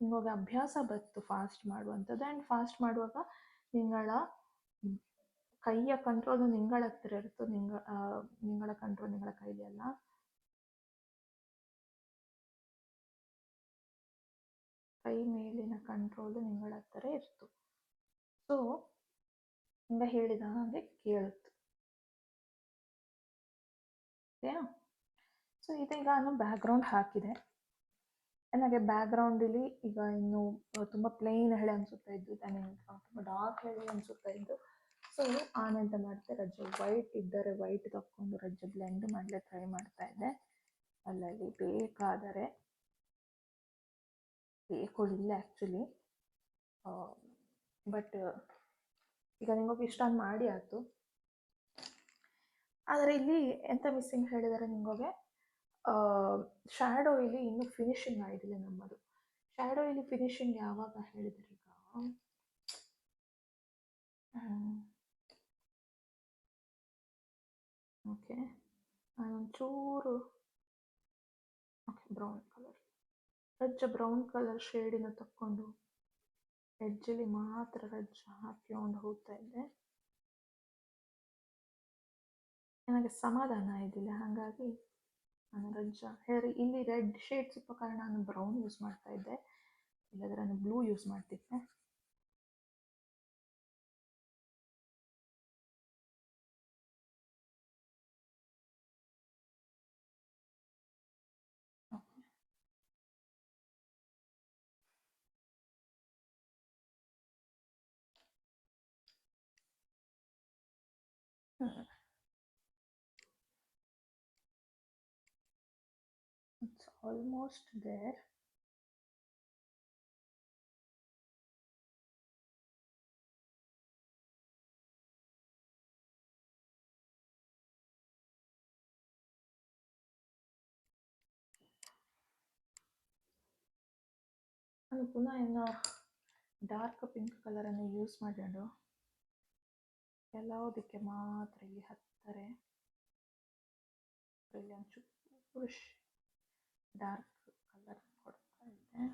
ನಿಮಗೆ ಅಭ್ಯಾಸ ಬತ್ತು ಫಾಸ್ಟ್ ಮಾಡುವಂಥದ್ದು. ಆ್ಯಂಡ್ ಫಾಸ್ಟ್ ಮಾಡುವಾಗ ನಿಂಗಳ ಕೈಯ ಕಂಟ್ರೋಲ್ ನಿಂಗಳ ಹತ್ತಿರ ಇರುತ್ತೆ, ನಿಂಗಳ ಕಂಟ್ರೋಲ್ ನಿಂಗಳ ಕೈಲಿ ಅಲ್ಲ. ಕೈ ಮೇಲಿನ ಕಂಟ್ರೋಲು ನಿಂಗಳ ಹತ್ತಿರ ಇರ್ತು. ಸೊ ಹಿಂಗೆ ಹೇಳಿದ ಹಾಗೆ ಕೇಳುತ್ತೆ. ಸೊ ಇದೀಗ ನಾನು ಬ್ಯಾಕ್ಗ್ರೌಂಡ್ ಹಾಕಿದೆ. ನನಗೆ ಬ್ಯಾಕ್ಗ್ರೌಂಡಲ್ಲಿ ಈಗ ಇನ್ನು ತುಂಬ ಪ್ಲೇನ್ ಹೇಳಿ ಅನಿಸುತ್ತಾ ಇದ್ದು, ನನಗೆ ತುಂಬ ಡಾರ್ಕ್ ಹೇಳಿ ಅನಿಸುತ್ತಾ ಇದ್ದು. ಸೊ ನಾನೆಂತ ಮಾಡ್ತೆ, ರಜ್ಜೆ ವೈಟ್ ಇದ್ದರೆ ವೈಟ್ ತಕ್ಕೊಂಡು ರಜ್ಜೆ ಬ್ಲೆಂಡ್ ಮಾಡಲೆ ಟ್ರೈ ಮಾಡ್ತಾ ಇದ್ದೆ. ಅಲ್ಲಲ್ಲಿ ಬೇಕಾದರೆ ಬೇಕೊಳ್ಳಿಲ್ಲ ಆ್ಯಕ್ಚುಲಿ. ಬಟ್ ಈಗ ನಿಮಗೆ ಇಷ್ಟೊಂದು ಮಾಡಿ ಆಯಿತು. ಆದರೆ ಇಲ್ಲಿ ಎಂತ ಮಿಸ್ಸಿಂಗ್ ಹೇಳಿದರೆ ನಿಮಗೆ ಶ್ಯಾಡೋ ಇಲ್ಲಿ ಇನ್ನೂ ಫಿನಿಶಿಂಗ್ ಆಗಿಲ್ಲ ನಮ್ಮದು. ಶ್ಯಾಡೋ ಇಲ್ಲಿ ಫಿನಿಶಿಂಗ್ ಯಾವಾಗ ಹೇಳಿದರೆ ಈಗ ಓಕೆ, ನಾನೊಂಚೂರು ಓಕೆ ಬ್ರೌನ್ ಕಲರ್ ರಜ್ಜ ಬ್ರೌನ್ ಕಲರ್ ಶೇಡಿನ ತಕ್ಕೊಂಡು ಎಡ್ಜಲ್ಲಿ ಮಾತ್ರ ರಜ್ಜ ಹಾಕಿಕೊಂಡು ಹೋಗ್ತಾ ಇದ್ದೆ. ನನಗೆ ಸಮಾಧಾನ ಇದ್ದಿಲ್ಲ, ಹಾಗಾಗಿ ನಾನು ರಜ್ಜ ಹೇಳಿ ಇಲ್ಲಿ ರೆಡ್ ಶೇಡ್ ಸಿಕ್ಕ ಕಾರಣ ನಾನು ಬ್ರೌನ್ ಯೂಸ್ ಮಾಡ್ತಾ ಇದ್ದೆ, ಇಲ್ಲದ್ರೆ ನಾನು ಬ್ಲೂ ಯೂಸ್ ಮಾಡ್ತಿದ್ದೆ. It's almost there. ನಾನು ಪುನಃ ಇನ್ನು ಡಾರ್ಕ್ ಪಿಂಕ್ ಕಲರನ್ನು ಯೂಸ್ ಮಾಡಿಕೊಂಡು ಕೆಲವುದಕ್ಕೆ ಮಾತ್ರ ಇಲ್ಲಿ ಹತ್ತಾರೆ. ಇಲ್ಲಿ ಒಂಚೂರು ಡಾರ್ಕ್ ಕಲರ್ ಕೊಡ್ತಾ ಇದ್ದೆ.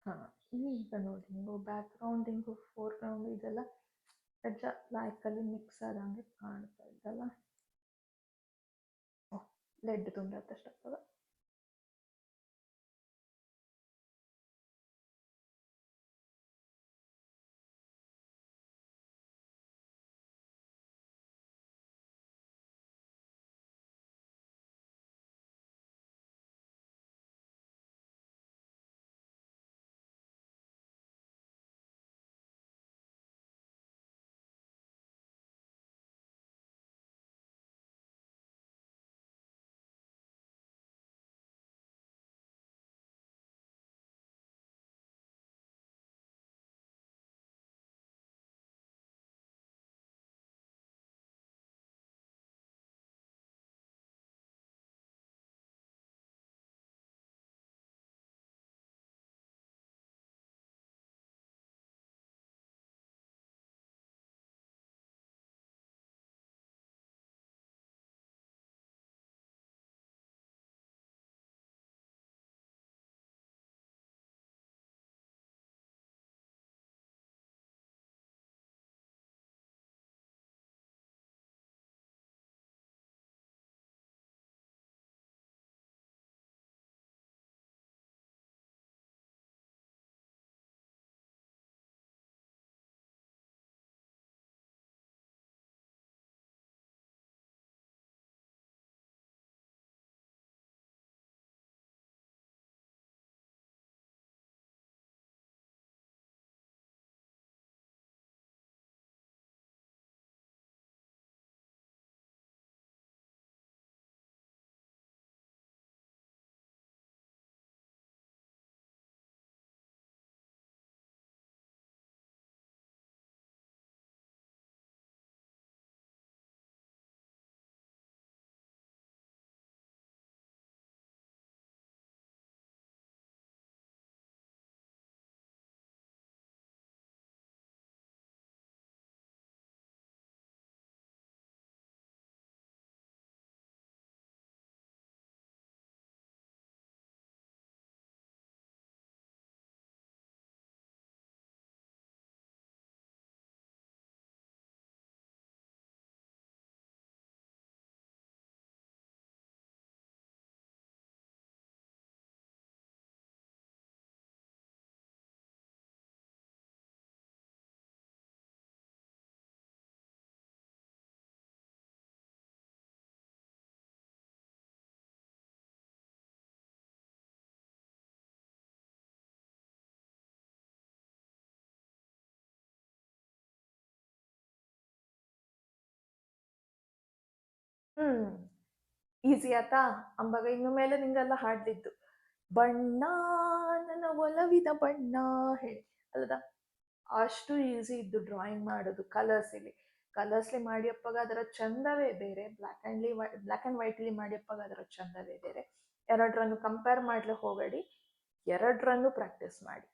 ಹಾಂ, ಈಗ ನೋಡಿ ನೀವು ಬ್ಯಾಕ್ಗ್ರೌಂಡಿಂಗು ಫೋರ್ಗ್ರೌಂಡು ಇದೆಲ್ಲ ಬ್ಲ್ಯಾಕಲ್ಲಿ ಮಿಕ್ಸ್ ಆದಂಗೆ ಕಾಣ್ತಾ ಇದ್ದಲ್ಲ. ಓಹ್, ಲೆಡ್ ತುಂಡಾದಷ್ಟಾಗ್ತದ. ಈಸಿ ಆಯ್ತಾ ಅಂಬಾಗ ಇನ್ನು ಮೇಲೆ ನಿಂಗೆಲ್ಲ ಹಾಡ್ದಿದ್ದು ಬಣ್ಣ ನನ್ನ ಒಲವಿನ ಬಣ್ಣ ಹೇಳಿ ಅಲ್ಲದ ಅಷ್ಟು ಈಸಿ ಇದ್ದು ಡ್ರಾಯಿಂಗ್ ಮಾಡೋದು ಕಲರ್ಸಲ್ಲಿ. ಕಲರ್ಸ್ಲಿ ಮಾಡಿಯಪ್ಪಾಗ ಅದರ ಚಂದವೇ ಬೇರೆ, ಬ್ಲ್ಯಾಕ್ ಆ್ಯಂಡ್ ವೈಟ್ಲಿ ಮಾಡಿಯಪ್ಪಾಗ ಅದರ ಚಂದವೇ ಬೇರೆ. ಎರಡರನ್ನು ಕಂಪೇರ್ ಮಾಡ್ಲಿಕ್ಕೆ ಹೋಗಬೇಡಿ, ಎರಡರನ್ನು ಪ್ರಾಕ್ಟೀಸ್ ಮಾಡಿ.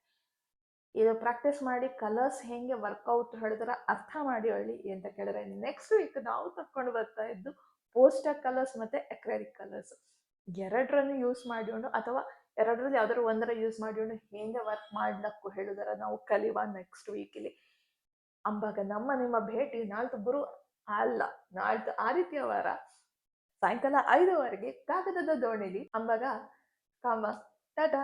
ಇದು ಪ್ರಾಕ್ಟೀಸ್ ಮಾಡಿ ಕಲರ್ಸ್ ಹೆಂಗೆ ವರ್ಕೌಟ್ ಹೇಳಿದ್ರೆ ಅರ್ಥ ಮಾಡಿ ಹೇಳಿ ಅಂತ ಕೇಳಿದ್ರೆ, ನೆಕ್ಸ್ಟ್ ವೀಕ್ ನಾವು ತಕೊಂಡು ಬರ್ತಾ ಇದ್ದು ಪೋಸ್ಟರ್ ಕಲರ್ಸ್ ಮತ್ತು ಅಕ್ರಾಲಿಕ್ ಕಲರ್ಸ್ ಎರಡರನ್ನು ಯೂಸ್ ಮಾಡಿಕೊಂಡು ಅಥವಾ ಎರಡರಲ್ಲಿ ಯಾವ್ದಾದ್ರು ಒಂದರ ಯೂಸ್ ಮಾಡಿಕೊಂಡು ಹೆಂಗೆ ವರ್ಕ್ ಮಾಡ್ಲಕ್ಕು ಹೇಳಿದಾರ ನಾವು ಕಲಿಯುವ ನೆಕ್ಸ್ಟ್ ವೀಕಲ್ಲಿ. ಅಂಬಾಗ ನಮ್ಮ ನಿಮ್ಮ ಭೇಟಿ ನಾಳ್ದು ನಾಳ್ದು ಆದಿತ್ಯವಾರ ಸಾಯಂಕಾಲ 5 ಕಾಗದದ ದೋಣಿಲಿ. ಅಂಬಾಗ ಕಾಮ ಟಾಟಾ.